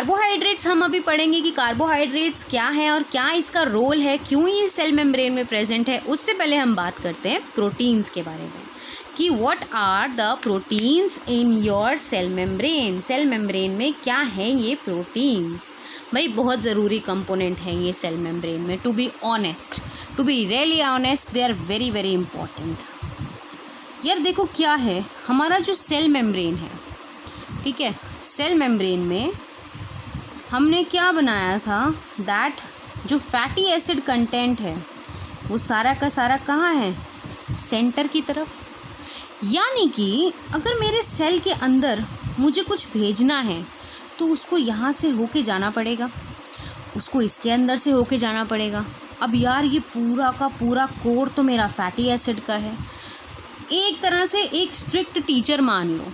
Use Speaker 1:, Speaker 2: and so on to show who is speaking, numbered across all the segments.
Speaker 1: Carbohydrates हम अभी पढ़ेंगे कि कार्बोहाइड्रेट्स क्या है और क्या इसका रोल है, क्यों ये सेल मेम्ब्रेन में प्रेजेंट है। उससे पहले हम बात करते हैं प्रोटीन्स के बारे में कि what are the proteins in your cell membrane. Cell membrane में क्या है ये प्रोटीन्स। भाई बहुत ज़रूरी कंपोनेंट है ये सेल मेम्ब्रेन में। To be honest, to be really honest, they are very very important. यार देखो क्या है हमारा जो सेल मेम्ब्रेन है, ठीक है, सेल मेम्ब्रेन में हमने क्या बनाया था, दैट जो फैटी एसिड कंटेंट है वो सारा का सारा कहाँ है, सेंटर की तरफ। यानी कि अगर मेरे सेल के अंदर मुझे कुछ भेजना है तो उसको यहाँ से होके जाना पड़ेगा, उसको इसके अंदर से होके जाना पड़ेगा। अब यार ये पूरा का पूरा कोर तो मेरा फैटी एसिड का है। एक तरह से एक स्ट्रिक्ट टीचर मान लो,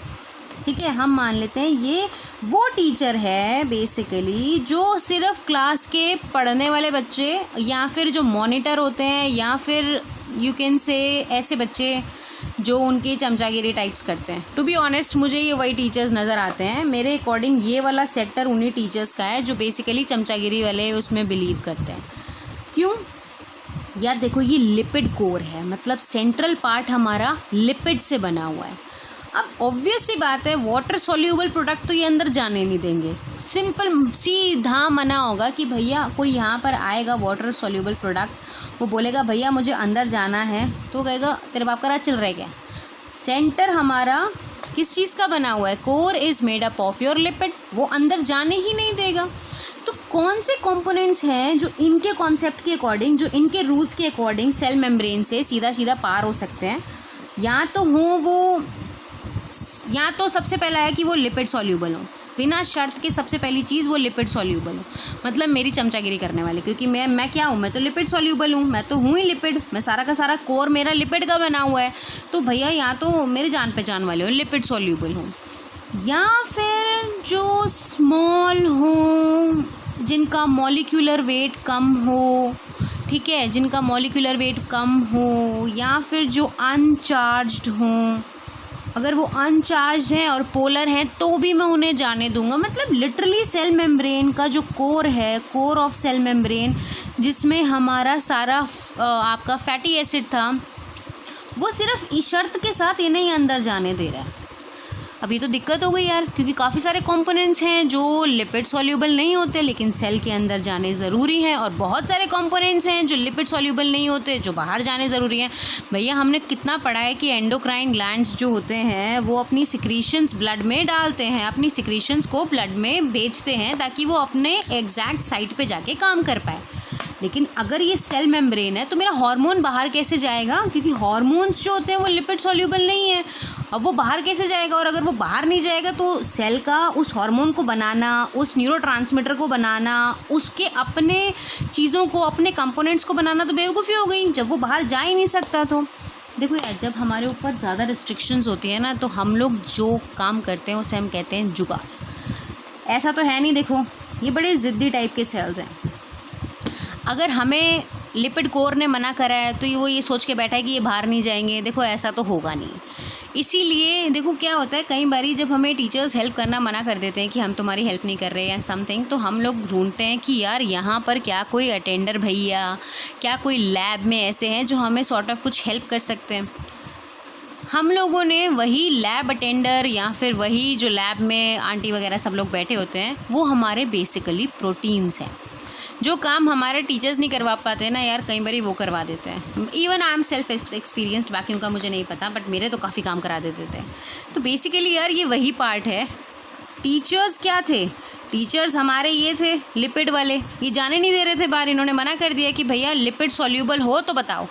Speaker 1: ठीक है, हम मान लेते हैं ये वो टीचर है बेसिकली जो सिर्फ क्लास के पढ़ने वाले बच्चे या फिर जो मॉनिटर होते हैं या फिर यू कैन से ऐसे बच्चे जो उनकी चमचागिरी टाइप्स करते हैं। टू बी ऑनेस्ट मुझे ये वही टीचर्स नज़र आते हैं। मेरे अकॉर्डिंग ये वाला सेक्टर उन्हीं टीचर्स का है जो बेसिकली चमचागिरी वाले उसमें बिलीव करते हैं। क्यों यार, देखो ये लिपिड कोर है, मतलब सेंट्रल पार्ट हमारा लिपिड से बना हुआ है। अब ऑब्वियस सी बात है वाटर सॉल्यूबल प्रोडक्ट तो ये अंदर जाने नहीं देंगे। सिंपल सीधा मना होगा कि भैया कोई यहाँ पर आएगा वाटर सॉल्यूबल प्रोडक्ट, वो बोलेगा भैया मुझे अंदर जाना है, तो कहेगा तेरे बाप का राज चल रहा है क्या। सेंटर हमारा किस चीज़ का बना हुआ है, core is made up of your lipid, वो अंदर जाने ही नहीं देगा। तो कौन से कंपोनेंट्स हैं जो इनके कॉन्सेप्ट के अकॉर्डिंग, जो इनके रूल्स के अकॉर्डिंग सेल मेम्ब्रेन से सीधा सीधा पार हो सकते हैं। या तो सबसे पहला है कि वो लिपिड सॉल्यूबल हो, बिना शर्त के सबसे पहली चीज़ वो लिपिड सॉल्यूबल हो, मतलब मेरी चमचागिरी करने वाले, क्योंकि मैं क्या हूँ, मैं तो लिपिड सॉल्यूबल हूँ, मैं तो हूँ ही लिपिड, मैं सारा का सारा कोर मेरा लिपिड का बना हुआ है। तो भैया या तो मेरे जान पहचान वाले हो, लिपिड सॉल्यूबल हो, या फिर जो स्मॉल हो, जिनका मॉलिक्यूलर वेट कम हो, ठीक है, जिनका मॉलिक्यूलर वेट कम हो, या फिर जो अनचार्ज्ड हों। अगर वो अनचार्ज हैं और पोलर हैं तो भी मैं उन्हें जाने दूंगा। मतलब लिटरली सेल मेम्ब्रेन का जो कोर है, कोर ऑफ सेल मेम्ब्रेन, जिसमें हमारा सारा आपका फैटी एसिड था, वो सिर्फ इस शर्त के साथ इन्हें ही अंदर जाने दे रहा है। अभी तो दिक्कत हो गई यार, क्योंकि काफ़ी सारे कंपोनेंट्स हैं जो लिपिड सॉल्यूबल नहीं होते लेकिन सेल के अंदर जाने ज़रूरी हैं, और बहुत सारे कंपोनेंट्स हैं जो लिपिड सॉल्यूबल नहीं होते जो बाहर जाने ज़रूरी हैं। भैया हमने कितना पढ़ा है कि एंडोक्राइन ग्लैंड्स जो होते हैं वो अपनी सिक्रीशंस ब्लड में डालते हैं, अपनी सिक्रीशंस को ब्लड में भेजते हैं ताकि वो अपने एग्जैक्ट साइट पे जाके काम कर पाए। लेकिन अगर ये सेल मेम्ब्रेन है तो मेरा हार्मोन बाहर कैसे जाएगा, क्योंकि हार्मोन्स जो होते हैं वो लिपिड सॉल्यूबल नहीं है। अब वो बाहर कैसे जाएगा, और अगर वो बाहर नहीं जाएगा तो सेल का उस हार्मोन को बनाना, उस न्यूरोट्रांसमीटर को बनाना, उसके अपने चीज़ों को, अपने कंपोनेंट्स को बनाना तो बेवकूफ़ी हो गई जब वो बाहर जा ही नहीं सकता। तो देखो यार, जब हमारे ऊपर ज़्यादा रिस्ट्रिक्शंस होती है ना तो हम लोग जो काम करते हैं उसे हम कहते हैं जुगाड़। ऐसा तो है नहीं, देखो ये बड़े ज़िद्दी टाइप के सेल्स हैं। अगर हमें लिपिड कोर ने मना करा है तो वो ये सोच के बैठा है कि ये बाहर नहीं जाएंगे, देखो ऐसा तो होगा नहीं। इसीलिए देखो क्या होता है, कई बारी जब हमें टीचर्स हेल्प करना मना कर देते हैं कि हम तुम्हारी हेल्प नहीं कर रहे हैं समथिंग, तो हम लोग ढूंढते हैं कि यार यहाँ पर क्या कोई अटेंडर भैया, क्या कोई लैब में ऐसे हैं जो हमें सॉर्ट ऑफ कुछ हेल्प कर सकते हैं। हम लोगों ने वही लैब अटेंडर या फिर वही जो लैब में आंटी वगैरह सब लोग बैठे होते हैं, वो हमारे बेसिकली प्रोटीन्स हैं। जो काम हमारे टीचर्स नहीं करवा पाते ना यार, कई बारी वो करवा देते हैं। Even I am self experienced, बाकियों का मुझे नहीं पता, बट मेरे तो काफ़ी काम करा देते थे। तो बेसिकली यार ये वही पार्ट है। टीचर्स क्या थे, टीचर्स हमारे ये थे लिपिड वाले, ये जाने नहीं दे रहे थे बाहर। इन्होंने मना कर दिया कि भैया लिपिड सॉल्यूबल हो तो बताओ,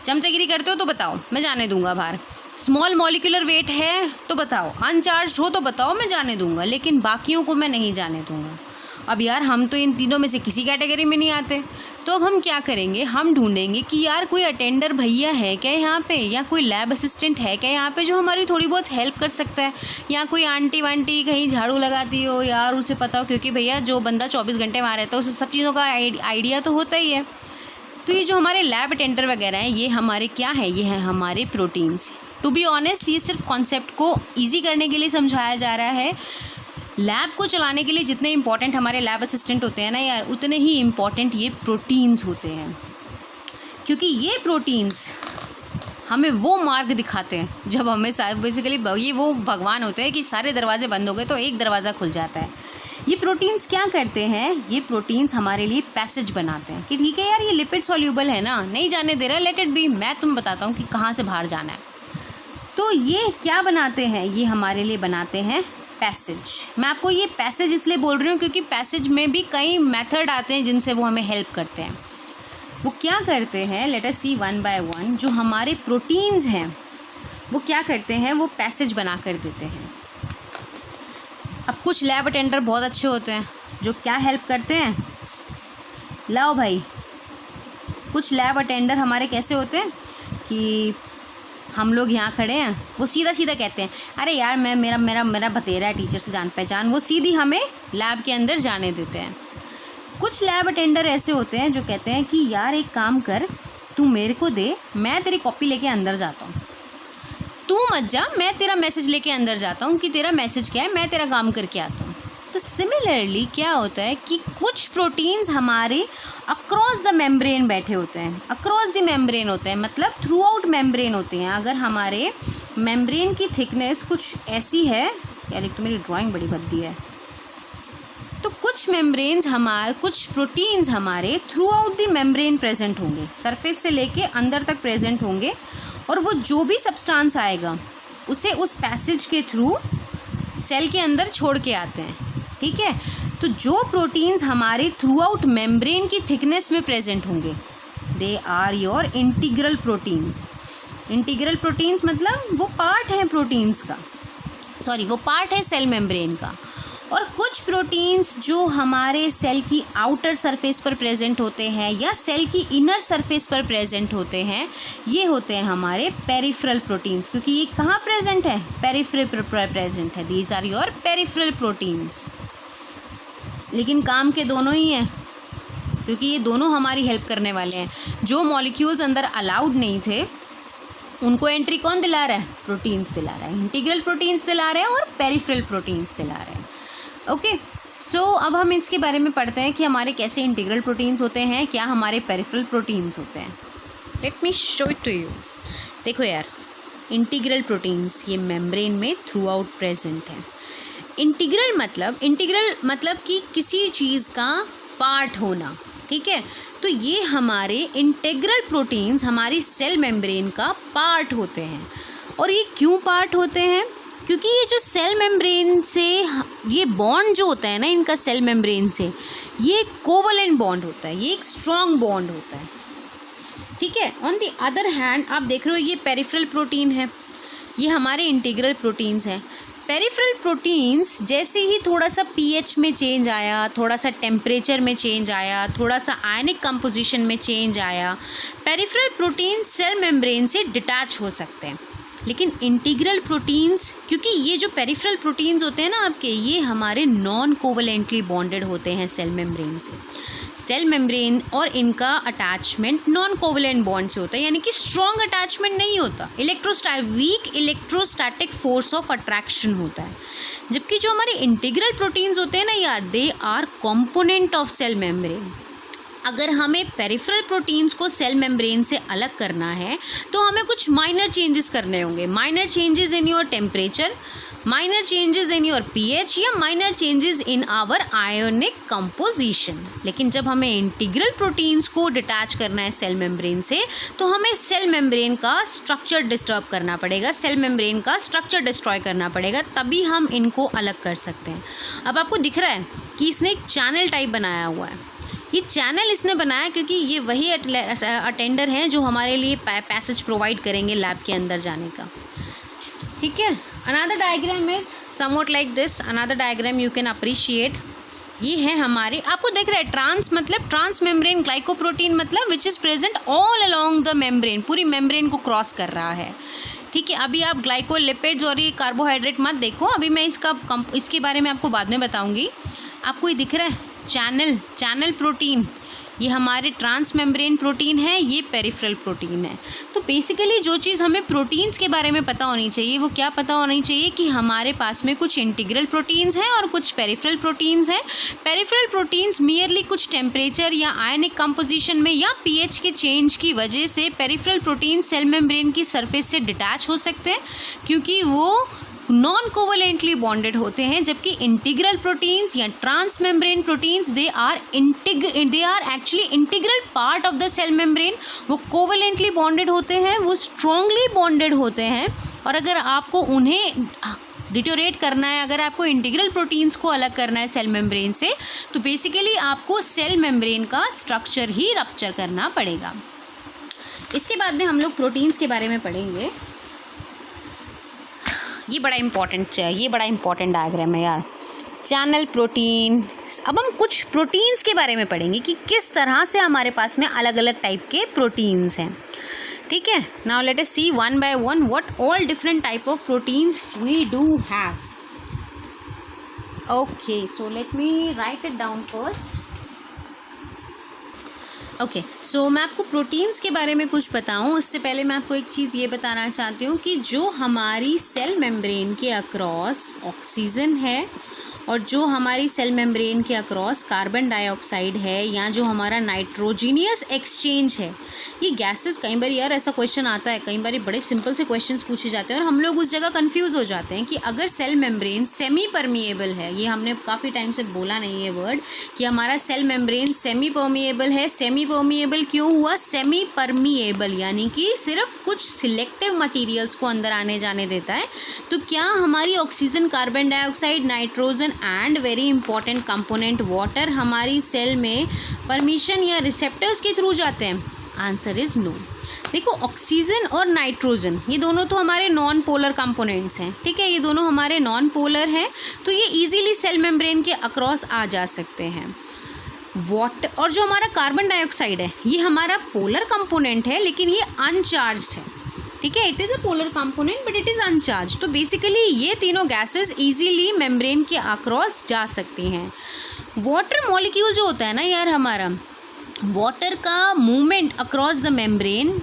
Speaker 1: चमचागिरी करते हो तो बताओ, मैं जाने दूंगा बाहर। स्मॉल मॉलिक्यूलर वेट है तो बताओ, अनचार्ज हो तो बताओ, मैं जाने दूंगा, लेकिन बाकियों को मैं नहीं जाने दूंगा। अब यार हम तो इन तीनों में से किसी कैटेगरी में नहीं आते, तो अब हम क्या करेंगे, हम ढूंढेंगे कि यार कोई अटेंडर भैया है क्या यहाँ पे, या कोई लैब असिस्टेंट है क्या यहाँ पे जो हमारी थोड़ी बहुत हेल्प कर सकता है, या कोई आंटी वांटी कहीं झाड़ू लगाती हो यार, उसे पता हो, क्योंकि भैया जो बंदा 24 घंटे वहाँ रहता है उसे सब चीज़ों का आइडिया तो होता ही है। तो ये जो हमारे लैब अटेंडर वगैरह हैं, ये हमारे क्या है, ये है हमारे प्रोटीन्स। टू बी ऑनेस्ट, ये सिर्फ कॉन्सेप्ट को ईजी करने के लिए समझाया जा रहा है। लैब को चलाने के लिए जितने इम्पॉर्टेंट हमारे लैब असिस्टेंट होते हैं ना यार, उतने ही इम्पॉर्टेंट ये प्रोटीन्स होते हैं, क्योंकि ये प्रोटीन्स हमें वो मार्ग दिखाते हैं जब हमें बेसिकली ये वो भगवान होते हैं कि सारे दरवाजे बंद हो गए तो एक दरवाज़ा खुल जाता है। ये प्रोटीन्स क्या करते हैं, ये प्रोटीन्स हमारे लिए पैसेज बनाते हैं कि ठीक है यार ये लिपिड सॉल्यूबल है ना, नहीं जाने दे रहा, लेट इट बी, मैं तुम्हें बताता हूँ कि कहाँ से बाहर जाना है। तो ये क्या बनाते हैं, ये हमारे लिए बनाते हैं पैसेज। मैं आपको ये पैसेज इसलिए बोल रही हूँ क्योंकि पैसेज में भी कई मेथड आते हैं जिनसे वो हमें हेल्प करते हैं। वो क्या करते हैं, let us see one by one. जो हमारे प्रोटीन्स हैं वो क्या करते हैं, वो पैसेज बना कर देते हैं। अब कुछ लैब अटेंडर बहुत अच्छे होते हैं जो क्या हेल्प करते हैं, लाओ भाई, कुछ लैब अटेंडर हमारे कैसे होते हैं कि हम लोग यहाँ खड़े हैं, वो सीधा सीधा कहते हैं अरे यार मैं मेरा भतेरा है, टीचर से जान पहचान, वो सीधी हमें लैब के अंदर जाने देते हैं। कुछ लैब अटेंडर ऐसे होते हैं जो कहते हैं कि यार एक काम कर, तू मेरे को दे, मैं तेरी कॉपी लेके अंदर जाता हूँ, तू मत जा, मैं तेरा मैसेज लेके अंदर जाता हूँ कि तेरा मैसेज क्या है, मैं तेरा काम करके आता हूँ। तो सिमिलरली क्या होता है कि कुछ प्रोटीन्स हमारे अक्रॉस द मेम्ब्रेन बैठे होते हैं, अक्रॉस द मेम्ब्रेन होते हैं, मतलब थ्रू आउट मेम्ब्रेन होते हैं। अगर हमारे मेम्ब्रेन की थिकनेस कुछ ऐसी है, यार एक तो मेरी ड्राइंग बड़ी भद्दी है, तो कुछ प्रोटीन्स हमारे through out the membrane present होंगे, सरफेस से लेके अंदर तक प्रेजेंट होंगे, और वो जो भी सब्सटेंस आएगा उसे उस पैसेज के थ्रू सेल के अंदर छोड़ के आते हैं। ठीक है, तो जो प्रोटीन्स हमारे थ्रू आउट मेम्ब्रेन की थिकनेस में प्रेजेंट होंगे, they are your integral proteins. Integral proteins मतलब वो पार्ट है प्रोटीन्स का, वो पार्ट है सेल मेम्ब्रेन का। और कुछ प्रोटीन्स जो हमारे सेल की आउटर सरफेस पर प्रेजेंट होते हैं या सेल की इनर सरफेस पर प्रेजेंट होते हैं, ये होते हैं हमारे पेरिफेरल प्रोटीन्स। क्योंकि ये कहाँ प्रेजेंट है, पेरिफेरल पर प्रेजेंट है, these are your peripheral proteins. लेकिन काम के दोनों ही हैं, क्योंकि ये दोनों हमारी हेल्प करने वाले हैं। जो मॉलिक्यूल्स अंदर अलाउड नहीं थे उनको एंट्री कौन दिला रहा है, प्रोटीन्स दिला रहा है, इंटीग्रल प्रोटीन्स दिला रहे हैं और पेरिफेरल प्रोटीन्स दिला रहे हैं। ओके, सो अब हम इसके बारे में पढ़ते हैं कि हमारे कैसे इंटीग्रल प्रोटीन्स होते हैं, क्या हमारे पेरिफेरल प्रोटीन्स होते हैं। Let me show it to you. देखो यार, इंटीग्रल प्रोटीन्स ये मेम्ब्रेन में थ्रू आउट प्रेजेंट है। इंटीग्रल मतलब कि किसी चीज़ का पार्ट होना। ठीक है, तो ये हमारे इंटीग्रल प्रोटीन्स हमारी सेल मेम्ब्रेन का पार्ट होते हैं। और ये क्यों पार्ट होते हैं, क्योंकि ये जो सेल मेम्ब्रेन से ये बॉन्ड जो होता है ना इनका सेल मेम्ब्रेन से, ये कोवलेंट बॉन्ड होता है, ये एक स्ट्रॉन्ग बॉन्ड होता है। ठीक है, ऑन द अदर हैंड आप देख रहे हो ये पेरिफेरल प्रोटीन है, ये हमारे इंटीग्रल प्रोटीन्स हैं। पेरिफेरल प्रोटीन्स जैसे ही थोड़ा सा पीएच में चेंज आया, थोड़ा सा टेम्परेचर में चेंज आया, थोड़ा सा आयनिक कंपोजिशन में चेंज आया, पेरिफेरल प्रोटीन्स सेल मेम्ब्रेन से डिटैच हो सकते हैं। लेकिन इंटीग्रल प्रोटीन्स, क्योंकि ये जो पेरिफेरल प्रोटीन्स होते हैं ना आपके, ये हमारे नॉन कोवलेंटली बॉन्डेड होते हैं सेल मेम्ब्रेन से। सेल मेम्ब्रेन और इनका अटैचमेंट नॉन कोवलेंट बॉन्ड से होता है, यानी कि स्ट्रॉन्ग अटैचमेंट नहीं होता, weak electrostatic force of attraction होता है। जबकि जो हमारे इंटीग्रल प्रोटीन्स होते हैं ना यार, they are component of cell membrane. अगर हमें पेरिफेरल प्रोटीन्स को सेल मेम्ब्रेन से अलग करना है तो हमें कुछ माइनर चेंजेस करने होंगे, minor changes in your temperature, minor changes in your pH या minor changes in our ionic composition. लेकिन जब हमें इंटीग्रल प्रोटीन्स को डिटैच करना है सेल मेम्ब्रेन से, तो हमें सेल मेम्ब्रेन का स्ट्रक्चर डिस्टर्ब करना पड़ेगा, सेल मेम्ब्रेन का स्ट्रक्चर डिस्ट्रॉय करना पड़ेगा, तभी हम इनको अलग कर सकते हैं। अब आपको दिख रहा है कि इसने एक चैनल टाइप बनाया हुआ है। ये चैनल इसने बनाया क्योंकि ये वही अटेंडर हैं जो हमारे लिए पैसेज प्रोवाइड करेंगे लैब के अंदर जाने का। ठीक है, another diagram is somewhat like this, another diagram you can appreciate. ये है हमारे, आपको देख रहे हैं ट्रांस मतलब ट्रांस मेम्ब्रेन ग्लाइकोप्रोटीन मतलब which is present all along the membrane, पूरी मेम्ब्रेन को क्रॉस कर रहा है। ठीक है, अभी आप ग्लाइकोलिपिड्स और ये कार्बोहाइड्रेट मत देखो, अभी मैं इसके बारे में आपको बाद में बताऊँगी। आपको ये दिख रहा है चैनल प्रोटीन, ये हमारे ट्रांस मेम्ब्रेन प्रोटीन है, ये पेरिफेरल प्रोटीन है। तो बेसिकली जो चीज़ हमें प्रोटीन्स के बारे में पता होनी चाहिए वो क्या पता होनी चाहिए कि हमारे पास में कुछ इंटीग्रल प्रोटीन्स हैं और कुछ पेरिफेरल प्रोटीन्स हैं। पेरिफेरल प्रोटीन्स मियरली कुछ टेम्परेचर या आयनिक कंपोजिशन में या पीएच के चेंज की वजह से पेरिफेरल प्रोटीन सेल मेम्ब्रेन की सरफेस से डिटैच हो सकते हैं क्योंकि वो नॉन कोवलेंटली बॉन्डेड होते हैं, जबकि इंटीग्रल प्रोटीन्स या transmembrane proteins they are actually integral part of the cell membrane. वो कोवलेंटली बॉन्डेड होते हैं, वो स्ट्रांगली बॉन्डेड होते हैं। और अगर आपको उन्हें डिटोरेट करना है, अगर आपको इंटीग्रल प्रोटीन्स को अलग करना है सेल मेम्ब्रेन से, तो बेसिकली आपको सेल मेम्ब्रेन का स्ट्रक्चर ही रप्चर करना पड़ेगा। इसके बाद में हम लोग प्रोटीन्स के बारे में पढ़ेंगे। ये बड़ा इंपॉर्टेंट डायग्राम है यार, चैनल प्रोटीन। अब हम कुछ प्रोटीन्स के बारे में पढ़ेंगे कि किस तरह से हमारे पास में अलग अलग टाइप के प्रोटीन्स हैं, ठीक है। Now let us see one by one what all different type of proteins we do have. Okay, so let me write it down first. Okay, so मैं आपको प्रोटीन्स के बारे में कुछ बताऊं उससे पहले मैं आपको एक चीज़ ये बताना चाहती हूँ कि जो हमारी सेल मेम्ब्रेन के अक्रॉस ऑक्सीजन है और जो हमारी सेल मेम्ब्रेन के अक्रॉस कार्बन डाइऑक्साइड है या जो हमारा नाइट्रोजीनियस एक्सचेंज है, ये गैसेस, कई बार यार ऐसा क्वेश्चन आता है, कई बार बड़े सिंपल से क्वेश्चंस पूछे जाते हैं और हम लोग उस जगह कंफ्यूज हो जाते हैं कि अगर सेल मेम्ब्रेन सेमी परमिएबल है, ये हमने काफ़ी टाइम से बोला नहीं है वर्ड कि हमारा सेल मेम्ब्रेन सेमी परमिएबल है। सेमी परमिएबल क्यों हुआ? सेमी परमिएबल यानी कि सिर्फ कुछ सिलेक्टिव मटीरियल्स को अंदर आने जाने देता है। तो क्या हमारी oxygen, carbon dioxide, nitrogen and very important component water हमारी सेल में परमिशन या रिसेप्टर्स के थ्रू जाते हैं? Answer is no. देखो, ऑक्सीजन और नाइट्रोजन ये दोनों तो हमारे नॉन पोलर कंपोनेंट्स हैं, ठीक है, ये दोनों हमारे नॉन पोलर हैं, तो ये इजीली सेल मेम्ब्रेन के अक्रॉस आ जा सकते हैं। वाटर और जो हमारा कार्बन डाइऑक्साइड है ये हमारा पोलर कंपोनेंट है लेकिन ये अनचार्ज्ड है, ठीक है, it is a polar component but it is अनचार्ज। तो बेसिकली ये तीनों गैसेस इजीली मेम्ब्रेन के अक्रॉस जा सकती हैं। वाटर मॉलिक्यूल जो होता है ना यार, हमारा वाटर का मूवमेंट अक्रॉस द मेम्ब्रेन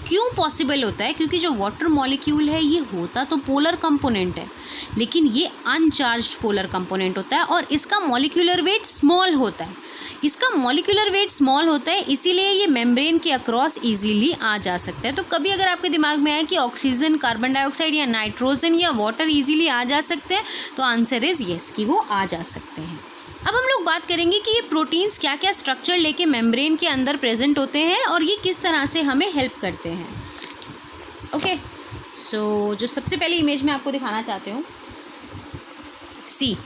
Speaker 1: क्यों पॉसिबल होता है? क्योंकि जो वाटर मॉलिक्यूल है ये होता तो पोलर कंपोनेंट है लेकिन ये अनचार्ज्ड पोलर कंपोनेंट होता है और इसका मॉलिक्यूलर वेट स्मॉल होता है। इसका मॉलिक्यूलर वेट स्मॉल होता है इसीलिए ये मेम्ब्रेन के अक्रॉस इजीली आ जा सकता है। तो कभी अगर आपके दिमाग में आए कि ऑक्सीजन, कार्बन डाइऑक्साइड या नाइट्रोजन या वाटर इजीली आ जा सकते हैं तो आंसर इज़ येस कि वो आ जा सकते हैं। अब हम लोग बात करेंगे कि ये प्रोटीन्स क्या क्या स्ट्रक्चर लेके मेम्ब्रेन के अंदर प्रेजेंट होते हैं और ये किस तरह से हमें हेल्प करते हैं। ओके, सो जो सबसे पहली इमेज में आपको दिखाना चाहती हूँ, सी,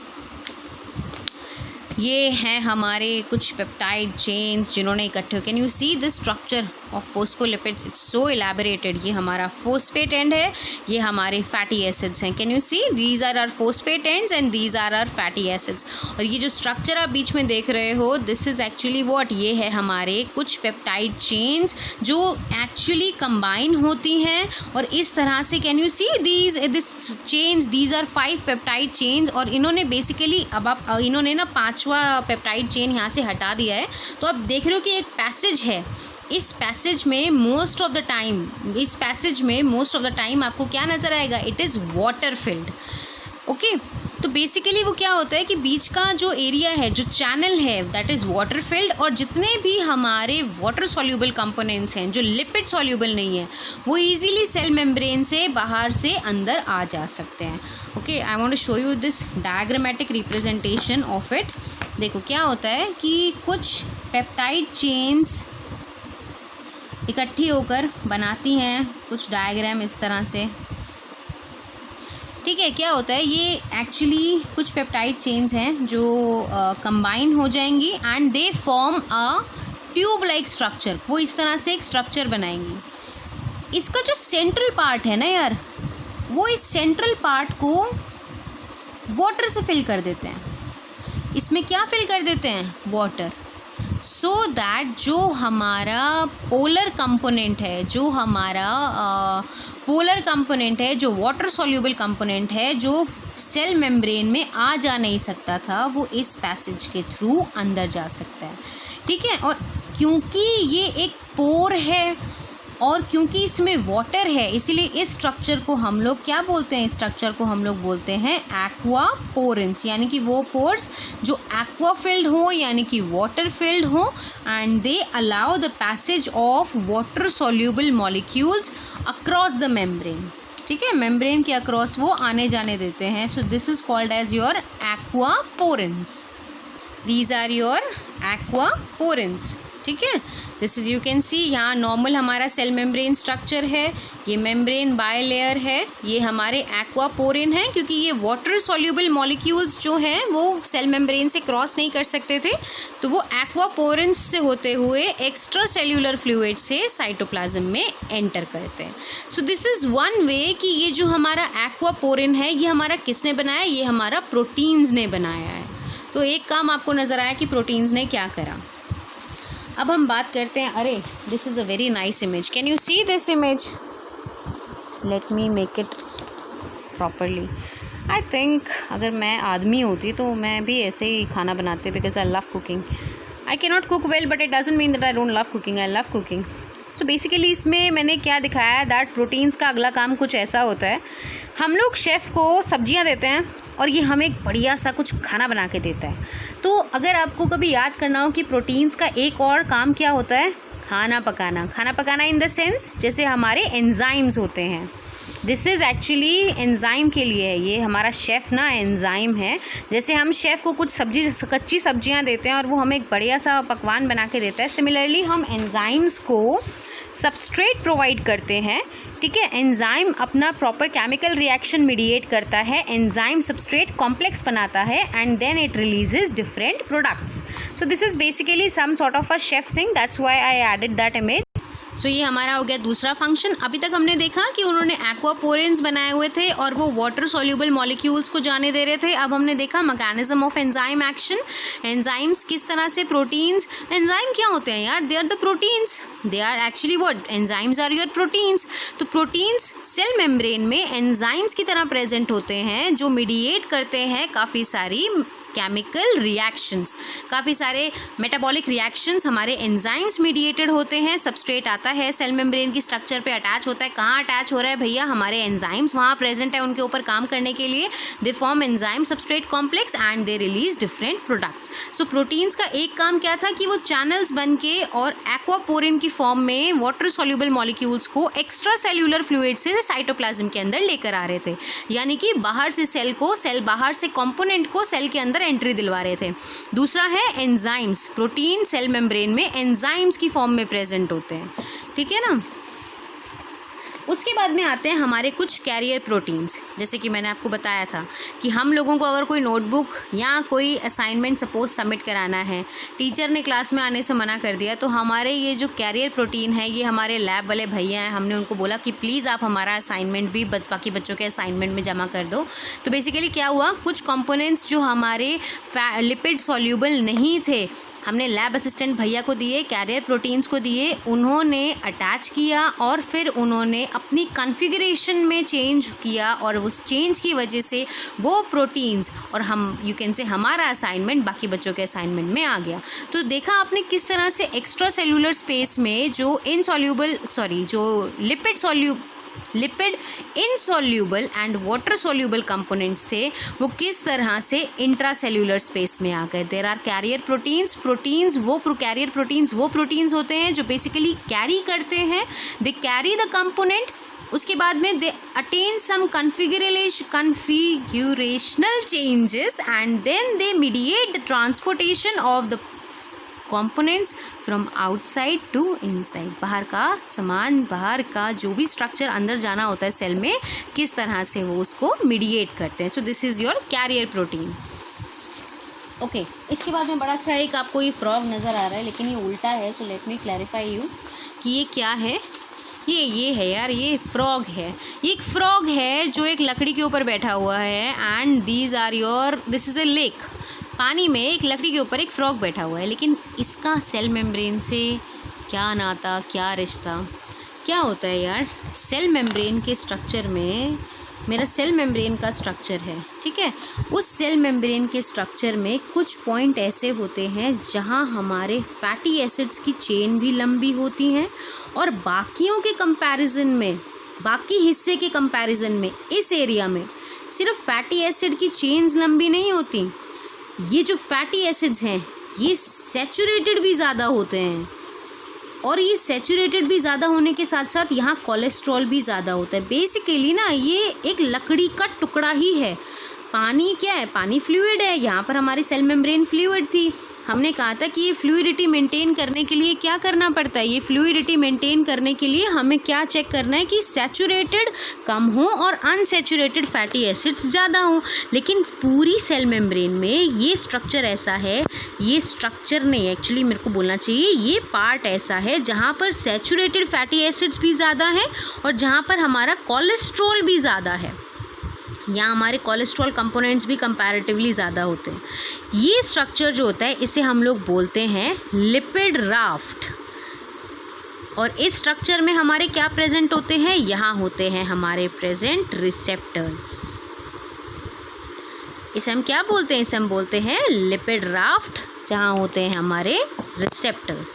Speaker 1: ये हैं हमारे कुछ पेप्टाइड चेन्स जिन्होंने इकट्ठे, can you see this structure of phospholipids, it's so elaborated. ये हमारा फोस्फेट एंड है, ये हमारे फैटी एसिड्स हैं। Can you see these are our phosphate ends and these are our fatty acids. और ये जो स्ट्रक्चर आप बीच में देख रहे हो, दिस इज़ एक्चुअली व्हाट, ये है हमारे कुछ पेप्टाइड चेन्स जो एक्चुअली कंबाइन होती हैं और इस तरह से, can you see this chains, these are 5 peptide chains. और इन्होंने बेसिकली इन्होंने ना 5वां पेप्टाइड चेन यहाँ से हटा दिया है। तो आप देख रहे हो कि एक पैसेज है, इस पैसेज में मोस्ट ऑफ द टाइम आपको क्या नज़र आएगा? It is water field. Okay, तो बेसिकली वो क्या होता है कि बीच का जो एरिया है, जो चैनल है, दैट इज़ वाटर फिल्ड। और जितने भी हमारे वाटर सॉल्यूबल कंपोनेंट्स हैं जो लिपिड सॉल्यूबल नहीं है वो इजीली सेल मेम्ब्रेन से बाहर से अंदर आ जा सकते हैं। Okay, I want to show you this diagrammatic representation of it. देखो क्या होता है कि कुछ पेप्टाइड चेन्स इकट्ठी होकर बनाती हैं कुछ डायग्राम इस तरह से, ठीक है। क्या होता है, ये एक्चुअली कुछ पेप्टाइड चेन्स हैं जो कंबाइन हो जाएंगी and they form a tube like structure. वो इस तरह से एक स्ट्रक्चर बनाएंगी। इसका जो सेंट्रल पार्ट है ना यार, वो इस सेंट्रल पार्ट को वाटर से फिल कर देते हैं। इसमें क्या फिल कर देते हैं? वाटर। सो दैट जो हमारा पोलर कंपोनेंट है, जो वाटर सॉल्यूबल कंपोनेंट है, जो सेल मेम्ब्रेन में आ जा नहीं सकता था, वो इस पैसेज के थ्रू अंदर जा सकता है, ठीक है। और क्योंकि ये एक पोर है और क्योंकि इसमें वाटर है, इसीलिए इस स्ट्रक्चर को हम लोग क्या बोलते हैं, इस स्ट्रक्चर को हम लोग बोलते हैं एक्वा पोरेंस, यानी कि वो पोर्स जो एक्वा फिल्ड हो, यानी कि वाटर फिल्ड हो, and they allow the passage of water soluble molecules across the membrane, ठीक है, मेम्ब्रेन के अक्रॉस वो आने जाने देते हैं। So this is called as your aquaporins, these are your aquaporins, ठीक है। This is you can see, यहाँ नॉर्मल हमारा सेल मेम्ब्रेन स्ट्रक्चर है, ये मेम्ब्रेन बाय लेयर है, ये हमारे एक्वापोरिन है, क्योंकि ये वाटर सॉल्यूबल मॉलिक्यूल्स जो हैं वो सेल मेम्ब्रेन से क्रॉस नहीं कर सकते थे, तो वो एक्वापोरिन से होते हुए एक्स्ट्रा सेल्यूलर फ्लूइड से साइटोप्लाज्म में एंटर करते हैं। So this is one way कि ये जो हमारा एक्वापोरिन है ये हमारा किसने बनाया, ये हमारा प्रोटीन्स ने बनाया है। तो एक काम आपको नज़र आया कि प्रोटीन्स ने क्या करा। अब हम बात करते हैं, अरे this is a very nice image, can you see this image, let me make it properly. I think अगर मैं आदमी होती तो मैं भी ऐसे ही खाना बनाती, because I love cooking. I can not cook well but it doesn't mean that I don't love cooking, I love cooking. So basically इसमें मैंने क्या दिखाया है, दैट प्रोटीन्स का अगला काम कुछ ऐसा होता है, हम लोग शेफ़ को सब्जियां देते हैं और ये हमें एक बढ़िया सा कुछ खाना बना के देता है। तो अगर आपको कभी याद करना हो कि प्रोटीन्स का एक और काम क्या होता है, खाना पकाना इन द सेंस जैसे हमारे एंजाइम्स होते हैं। दिस इज़ एक्चुअली एंजाइम के लिए है, ये हमारा शेफ़ ना एंजाइम है। जैसे हम शेफ़ को कुछ कच्ची सब्जियां देते हैं और वो हमें एक बढ़िया सा पकवान बना के देता है, सिमिलरली हम एंजाइम्स को सबस्ट्रेट प्रोवाइड करते हैं, ठीक है। एंजाइम अपना प्रॉपर केमिकल रिएक्शन मीडिएट करता है, एंजाइम सबस्ट्रेट कॉम्प्लेक्स बनाता है, and then it releases different products. So this is basically some sort of a chef thing, that's why I added that image. सो ये हमारा हो गया दूसरा फंक्शन। अभी तक हमने देखा कि उन्होंने एक्वापोरेंस बनाए हुए थे और वो वाटर सॉल्यूबल मॉलिक्यूल्स को जाने दे रहे थे। अब हमने देखा mechanism of enzyme action, enzymes किस तरह से, प्रोटीन्स, एंजाइम क्या होते हैं यार, they are the proteins, they are actually what, enzymes are your proteins. तो प्रोटीन्स सेल मेम्ब्रेन में एंजाइम्स की तरह प्रेजेंट होते हैं, जो मीडिएट करते हैं काफ़ी सारी केमिकल रिएक्शंस, काफ़ी सारे मेटाबॉलिक रिएक्शंस हमारे एंजाइम्स मीडिएटेड होते हैं। सबस्ट्रेट आता है सेल मेम्ब्रेन की स्ट्रक्चर पे अटैच होता है, कहाँ अटैच हो रहा है भैया, हमारे एंजाइम्स वहाँ प्रेजेंट है उनके ऊपर काम करने के लिए। They form enzyme substrate complex and they release different products. So proteins का एक काम क्या था कि वो चैनल्स बन के और एक्वापोरिन की फॉर्म में वाटर सॉल्यूबल मॉलिक्यूल्स को एक्स्ट्रा सेल्यूलर फ्लूइड से साइटोप्लाज्म के अंदर लेकर आ रहे थे, यानी कि बाहर से सेल बाहर से कॉम्पोनेंट को सेल के अंदर एंट्री दिलवा रहे थे। दूसरा है एंजाइम्स, प्रोटीन सेल मेम्ब्रेन में एंजाइम्स की फॉर्म में प्रेजेंट होते हैं, ठीक है ना। उसके बाद में आते हैं हमारे कुछ कैरियर प्रोटीन्स। जैसे कि मैंने आपको बताया था कि हम लोगों को अगर कोई नोटबुक या कोई असाइनमेंट सपोज सबमिट कराना है, टीचर ने क्लास में आने से मना कर दिया, तो हमारे ये जो कैरियर प्रोटीन है, ये हमारे लैब वाले भैया हैं, हमने उनको बोला कि प्लीज़ आप हमारा असाइनमेंट भी बाकी बच्चों के असाइनमेंट में जमा कर दो। तो बेसिकली क्या हुआ, कुछ कंपोनेंट्स जो हमारे लिपिड सॉल्यूबल नहीं थे, हमने लैब असिस्टेंट भैया को दिए, कैरियर प्रोटीन्स को दिए, उन्होंने अटैच किया और फिर उन्होंने अपनी कॉन्फ़िगरेशन में चेंज किया और उस चेंज की वजह से वो प्रोटीन्स और हम यू कैन से हमारा असाइनमेंट बाकी बच्चों के असाइनमेंट में आ गया। तो देखा आपने किस तरह से एक्स्ट्रा सेल्यूलर स्पेस में जो lipid insoluble and water soluble components थे, वो किस तरह से इंट्रासेल्यूलर स्पेस में आ गए। There are carrier proteins, carrier proteins वो प्रोटीन्स होते हैं जो बेसिकली कैरी करते हैं, दे कैरी द कंपोनेंट, उसके बाद में they attain some configurational changes and then they mediate the transportation of the components from outside to inside. बाहर का सामान, बाहर का जो भी स्ट्रक्चर अंदर जाना होता है सेल में, किस तरह से वो उसको मीडिएट करते हैं। So this is your carrier protein. Okay, इसके बाद में बड़ा अच्छा एक आपको ये फ्रॉग नज़र आ रहा है, लेकिन ये उल्टा है। सो लेट मी क्लैरिफाई यू कि ये क्या है। ये है यार, ये फ्रॉग है। ये एक फ्रॉग है जो एक लकड़ी के ऊपर बैठा हुआ है, and this is a lake. पानी में एक लकड़ी के ऊपर एक फ्रॉग बैठा हुआ है, लेकिन इसका सेल मेम्ब्रेन से क्या नाता, क्या रिश्ता, क्या होता है यार। सेल मेम्ब्रेन के स्ट्रक्चर में, मेरा सेल मेम्ब्रेन का स्ट्रक्चर है, ठीक है, उस सेल मेम्ब्रेन के स्ट्रक्चर में कुछ पॉइंट ऐसे होते हैं जहां हमारे फैटी एसिड्स की चेन भी लंबी होती हैं, और बाकियों के कंपैरिजन में, बाकी हिस्से के कंपैरिजन में इस एरिया में सिर्फ फैटी एसिड की चेन्स लंबी नहीं होती, ये जो फैटी एसिड्स हैं ये सैचुरेटेड भी ज़्यादा होते हैं, और ये सैचुरेटेड भी ज़्यादा होने के साथ साथ यहाँ कोलेस्ट्रॉल भी ज़्यादा होता है। बेसिकली ना ये एक लकड़ी का टुकड़ा ही है। पानी क्या है, पानी फ्लूइड है, यहाँ पर हमारी सेल मेम्ब्रेन फ्लूइड थी। हमने कहा था कि ये फ्लूइडिटी मेंटेन करने के लिए क्या करना पड़ता है, ये फ्लूइडिटी मेंटेन करने के लिए हमें क्या चेक करना है कि सैचुरेटेड कम हो और अनसैचुरेटेड फैटी एसिड्स ज़्यादा हों। लेकिन पूरी सेल मेम्ब्रेन में ये स्ट्रक्चर ऐसा है, ये स्ट्रक्चर नहीं एक्चुअली मेरे को बोलना चाहिए, ये पार्ट ऐसा है जहाँ पर सैचुरेटेड फैटी एसिड्स भी ज़्यादा हैं और जहाँ पर हमारा कोलेस्ट्रॉल भी ज़्यादा है। यहाँ हमारे कोलेस्ट्रॉल कंपोनेंट्स भी कंपैरेटिवली ज़्यादा होते हैं। ये स्ट्रक्चर जो होता है इसे हम लोग बोलते हैं लिपिड राफ्ट। और इस स्ट्रक्चर में हमारे क्या प्रेजेंट होते हैं, यहाँ होते हैं हमारे प्रेजेंट रिसेप्टर्स। इसे हम क्या बोलते हैं, इसे हम बोलते हैं लिपिड राफ्ट, जहाँ होते हैं हमारे रिसेप्टर्स।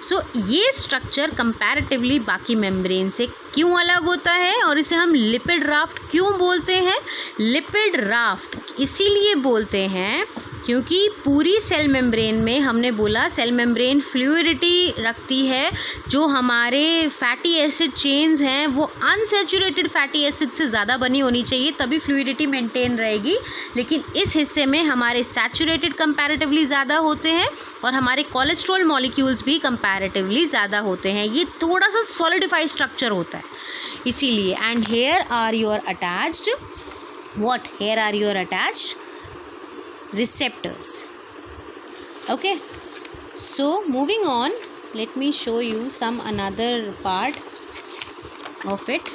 Speaker 1: सो ये स्ट्रक्चर कंपैरेटिवली बाकी मेम्ब्रेन से क्यों अलग होता है और इसे हम लिपिड राफ्ट क्यों बोलते हैं। लिपिड राफ्ट इसीलिए बोलते हैं क्योंकि पूरी सेल मेम्ब्रेन में, हमने बोला सेल मेम्ब्रेन फ्लूइडिटी रखती है, जो हमारे फैटी एसिड चेन्स हैं वो अनसैचुरेटेड फैटी एसिड से ज़्यादा बनी होनी चाहिए, तभी फ्लूइडिटी मेंटेन रहेगी। लेकिन इस हिस्से में हमारे सैचुरेटेड कंपैरेटिवली ज़्यादा होते हैं और हमारे कोलेस्ट्रॉल मॉलिक्यूल्स भी कंपैरेटिवली ज़्यादा होते हैं। ये थोड़ा सा सॉलिडिफाइड स्ट्रक्चर होता है इसीलिए। And here are your attached, what, here are your attached receptors. Okay, so moving on, let me show you some another part of it.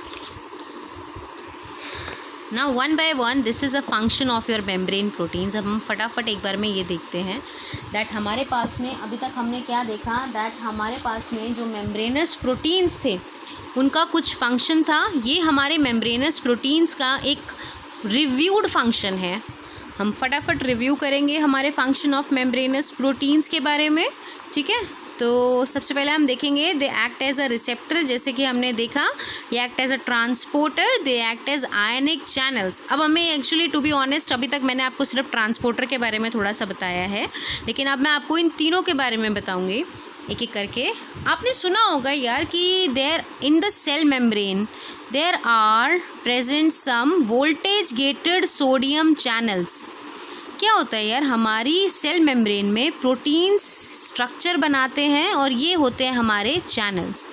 Speaker 1: Now one by one this is a function of your membrane proteins. अब हम फटाफट एक बार में ये देखते हैं that हमारे पास में अभी तक हमने क्या देखा, that हमारे पास में जो membranous proteins थे उनका कुछ फंक्शन था। ये हमारे membranous proteins का एक रिव्यूड फंक्शन है। हम फटाफट रिव्यू करेंगे हमारे फंक्शन ऑफ मेम्ब्रेनस प्रोटीन्स के बारे में, ठीक है। तो सबसे पहले हम देखेंगे they act as a receptor, जैसे कि हमने देखा ये act as a transporter, they act as ionic channels. अब हमें एक्चुअली टू बी ऑनेस्ट अभी तक मैंने आपको सिर्फ ट्रांसपोर्टर के बारे में थोड़ा सा बताया है, लेकिन अब मैं आपको इन तीनों के बारे में बताऊंगी एक एक करके। आपने सुना होगा यार कि there in the cell membrane there are present some voltage gated sodium channels. क्या होता है यार, हमारी सेल मेम्ब्रेन में प्रोटीन्स स्ट्रक्चर बनाते हैं और ये होते हैं हमारे चैनल्स।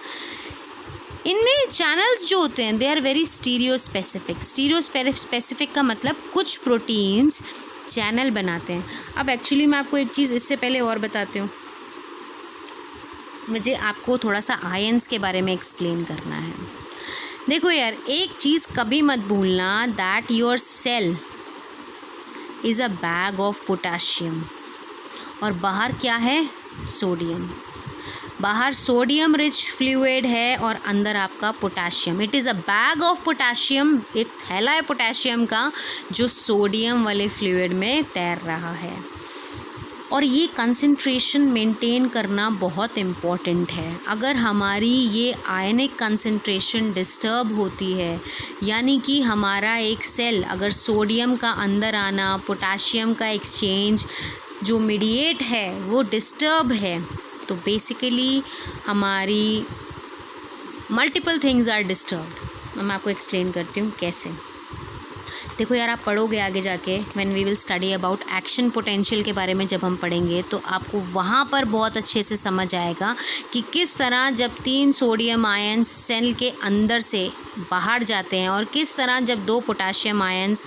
Speaker 1: इनमें चैनल्स जो होते हैं they are very stereospecific. Stereospecific का मतलब कुछ प्रोटीन्स चैनल बनाते हैं। अब एक्चुअली मैं आपको एक चीज़ इससे पहले और बताती हूँ, मुझे आपको थोड़ा सा आयंस के बारे में एक्सप्लेन करना है। देखो यार, एक चीज़ कभी मत भूलना that your cell is a bag of potassium, और बाहर क्या है, सोडियम। बाहर सोडियम रिच फ्लूइड है और अंदर आपका potassium. It is a bag of potassium, एक थैला है पोटाशियम का जो सोडियम वाले फ्लूइड में तैर रहा है। और ये कंसंट्रेशन मेंटेन करना बहुत इम्पॉर्टेंट है। अगर हमारी ये आयनिक कंसंट्रेशन डिस्टर्ब होती है, यानी कि हमारा एक सेल अगर सोडियम का अंदर आना, पोटाशियम का एक्सचेंज जो मीडिएट है वो डिस्टर्ब है, तो बेसिकली हमारी मल्टीपल थिंग्स आर डिस्टर्ब्ड। मैं आपको एक्सप्लेन करती हूँ कैसे। देखो यार, आप पढ़ोगे आगे जाके when we will study about action potential के बारे में जब हम पढ़ेंगे तो आपको वहाँ पर बहुत अच्छे से समझ आएगा कि किस तरह जब 3 सोडियम आयंस सेल के अंदर से बाहर जाते हैं और किस तरह जब 2 पोटाशियम आयंस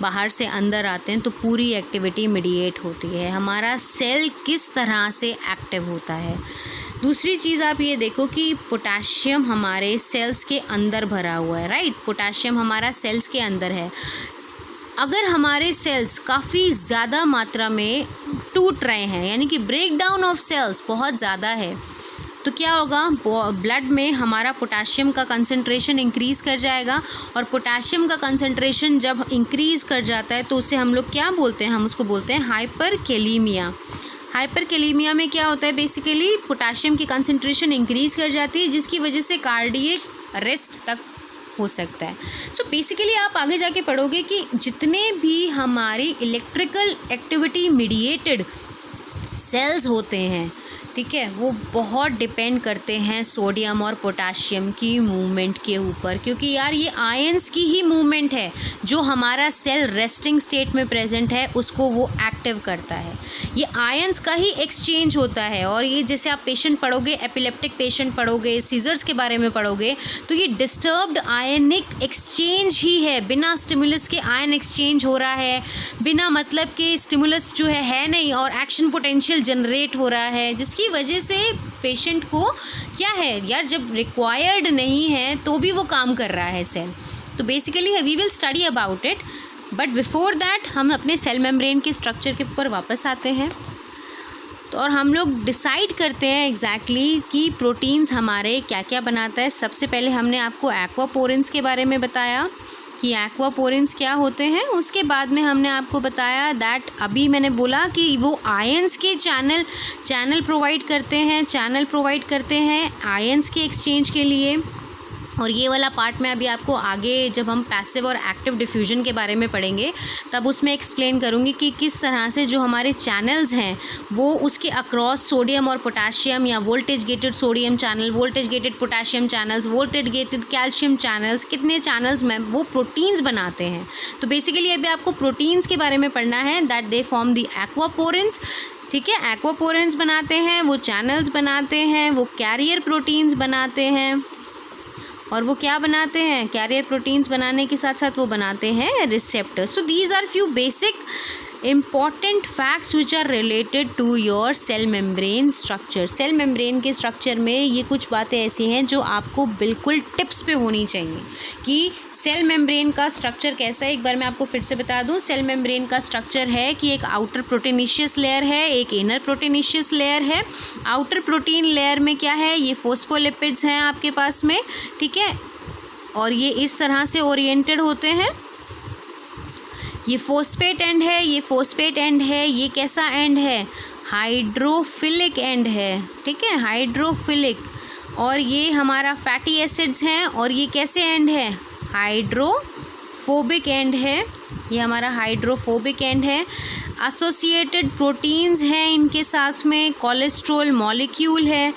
Speaker 1: बाहर से अंदर आते हैं तो पूरी एक्टिविटी मीडिएट होती है। हमारा सेल किस तरह से एक्टिव होता है। दूसरी चीज़ आप ये देखो कि पोटाशियम हमारे सेल्स के अंदर भरा हुआ है, राइट। पोटाशियम हमारा सेल्स के अंदर है। अगर हमारे सेल्स काफ़ी ज़्यादा मात्रा में टूट रहे हैं, यानी कि ब्रेक डाउन ऑफ सेल्स बहुत ज़्यादा है, तो क्या होगा, ब्लड में हमारा पोटाशियम का कंसंट्रेशन इंक्रीज़ कर जाएगा। और पोटाशियम का कंसंट्रेशन जब इंक्रीज़ कर जाता है तो उसे हम लोग क्या बोलते हैं, हम उसको बोलते हैं हाइपरकैलेमिया। हाइपरकैलेमिया में क्या होता है, बेसिकली पोटाशियम की कंसंट्रेशन इंक्रीज़ कर जाती है, जिसकी वजह से कार्डियक अरेस्ट तक हो सकता है। सो बेसिकली आप आगे जाके पढ़ोगे कि जितने भी हमारी इलेक्ट्रिकल एक्टिविटी मीडिएटेड सेल्स होते हैं, ठीक है, वो बहुत डिपेंड करते हैं सोडियम और पोटाशियम की मूवमेंट के ऊपर, क्योंकि यार ये आयंस की ही मूवमेंट है जो हमारा सेल रेस्टिंग स्टेट में प्रेजेंट है उसको वो एक्टिव करता है। ये आयंस का ही एक्सचेंज होता है। और ये जैसे आप पेशेंट पढ़ोगे, एपिलेप्टिक पेशेंट पढ़ोगे, सीजर्स के बारे में पढ़ोगे, तो ये डिस्टर्ब्ड आयनिक एक्सचेंज ही है। बिना स्टिमुलस के आयन एक्सचेंज हो रहा है, बिना मतलब के स्टिमुलस जो है नहीं, और एक्शन पोटेंशियल जनरेट हो रहा है, जिसकी वजह से पेशेंट को क्या है यार, जब रिक्वायर्ड नहीं है तो भी वो काम कर रहा है सेल। तो basically we will study about it, but before that हम अपने सेल मेम्ब्रेन के स्ट्रक्चर के ऊपर वापस आते हैं। तो और हम लोग डिसाइड करते हैं एग्जैक्टली कि प्रोटीन्स हमारे क्या क्या बनाता है। सबसे पहले हमने आपको एक्वापोरेंस के बारे में बताया कि एक्वापोरेंस क्या होते हैं। उसके बाद में हमने आपको बताया दैट अभी मैंने बोला कि वो आयंस के चैनल प्रोवाइड करते हैं आयंस के एक्सचेंज के लिए। और ये वाला पार्ट में अभी आपको आगे जब हम पैसिव और एक्टिव डिफ्यूजन के बारे में पढ़ेंगे तब उसमें एक्सप्लेन करूँगी कि किस तरह से जो हमारे चैनल्स हैं वो उसके अक्रॉस सोडियम और पोटाशियम या voltage gated sodium channel, voltage gated potassium channels, voltage gated calcium channels, कितने चैनल्स में वो प्रोटीन्स बनाते हैं। तो बेसिकली अभी आपको प्रोटीन्स के बारे में पढ़ना है दैट दे फॉर्म द एक्वापोरेंस। ठीक है, एक्वापोरेंस बनाते हैं, वो चैनल्स बनाते हैं, वो कैरियर प्रोटीन्स बनाते हैं। और वो क्या बनाते हैं, कैरियर प्रोटीन्स बनाने के साथ साथ वो बनाते हैं receptors. So these are few basic important facts which are related to your cell membrane structure. Cell membrane के स्ट्रक्चर में ये कुछ बातें ऐसी हैं जो आपको बिल्कुल टिप्स पे होनी चाहिए कि सेल मेम्ब्रेन का स्ट्रक्चर कैसा है। एक बार मैं आपको फिर से बता दूं, सेल मेम्ब्रेन का स्ट्रक्चर है कि एक आउटर प्रोटीनिशियस लेयर है, एक इनर प्रोटीनिशियस लेयर है। आउटर प्रोटीन लेयर में क्या है, ये फोस्फोलिपिड्स हैं आपके पास में, ठीक है, और ये इस तरह से ओरिएंटेड होते हैं। ये फोस्फेट एंड है, ये फोस्फेट एंड है, ये कैसा एंड है, हाइड्रोफिलिक एंड है, ठीक है, हाइड्रोफिलिक। और ये हमारा फैटी एसिड्स हैं, और ये कैसे एंड है, हाइड्रोफोबिक एंड है, ये हमारा हाइड्रोफोबिक एंड है। एसोसिएटेड प्रोटीन्स हैं इनके साथ में, कोलेस्ट्रॉल मॉलिक्यूल है।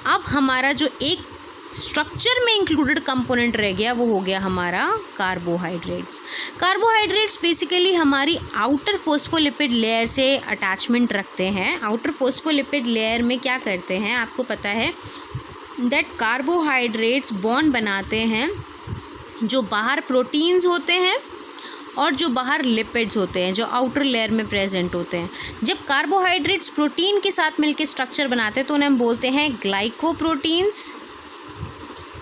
Speaker 1: अब हमारा जो एक स्ट्रक्चर में इंक्लूडेड कंपोनेंट रह गया वो हो गया हमारा कार्बोहाइड्रेट्स। कार्बोहाइड्रेट्स बेसिकली हमारी आउटर फोस्फोलिपिड लेयर से अटैचमेंट रखते हैं। आउटर फोस्फोलिपिड लेयर में क्या करते हैं आपको पता है दैट कार्बोहाइड्रेट्स बॉन्ड बनाते हैं जो बाहर प्रोटीन्स होते हैं और जो बाहर लिपिड्स होते हैं जो आउटर लेयर में प्रेजेंट होते हैं। जब कार्बोहाइड्रेट्स प्रोटीन के साथ मिलकर स्ट्रक्चर बनाते हैं तो उन्हें हम बोलते हैं ग्लाइकोप्रोटीन्स,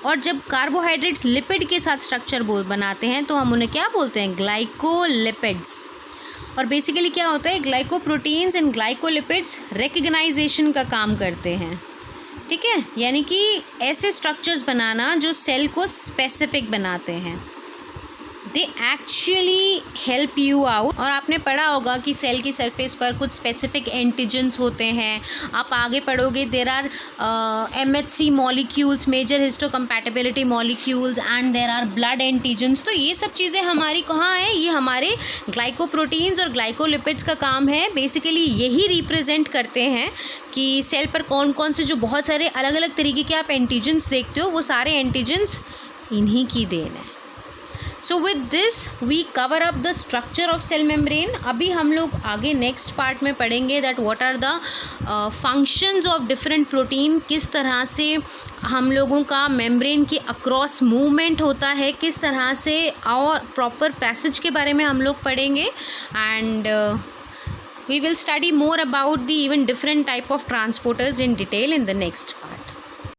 Speaker 1: और जब कार्बोहाइड्रेट्स लिपिड के साथ स्ट्रक्चर बनाते हैं तो हम उन्हें क्या बोलते हैं, ग्लाइकोलिपिड्स। और बेसिकली क्या होता है, ग्लाइकोप्रोटीन्स एंड ग्लाइकोलिपिड्स रिकग्नाइजेशन का काम करते हैं, ठीक है, यानी कि ऐसे स्ट्रक्चर्स बनाना जो सेल को स्पेसिफिक बनाते हैं। They actually help you out. और आपने पढ़ा होगा कि सेल की सरफेस पर कुछ स्पेसिफिक एंटीजन्स होते हैं। आप आगे पढ़ोगे there are MHC molecules, major histocompatibility molecules, and there are blood antigens. तो ये सब चीज़ें हमारी कहाँ हैं, ये हमारे ग्लाइकोप्रोटीन्स और ग्लाइकोलिपिड्स का काम है। बेसिकली यही रिप्रेजेंट करते हैं कि सेल पर कौन कौन से जो बहुत सारे अलग अलग तरीके के आप एंटीजन्स देखते हो वो सारे एंटीजन्स इन्हीं की देन है। So with this we cover up the structure of cell membrane। अभी हम लोग आगे नेक्स्ट पार्ट में पढ़ेंगे that what are the functions of different protein, किस तरह से हम लोगों का मेम्ब्रेन के अक्रॉस मूवमेंट होता है, किस तरह से, और प्रॉपर पैसेज के बारे में हम लोग पढ़ेंगे। And we will study more about the even different type of transporters in detail in the next part।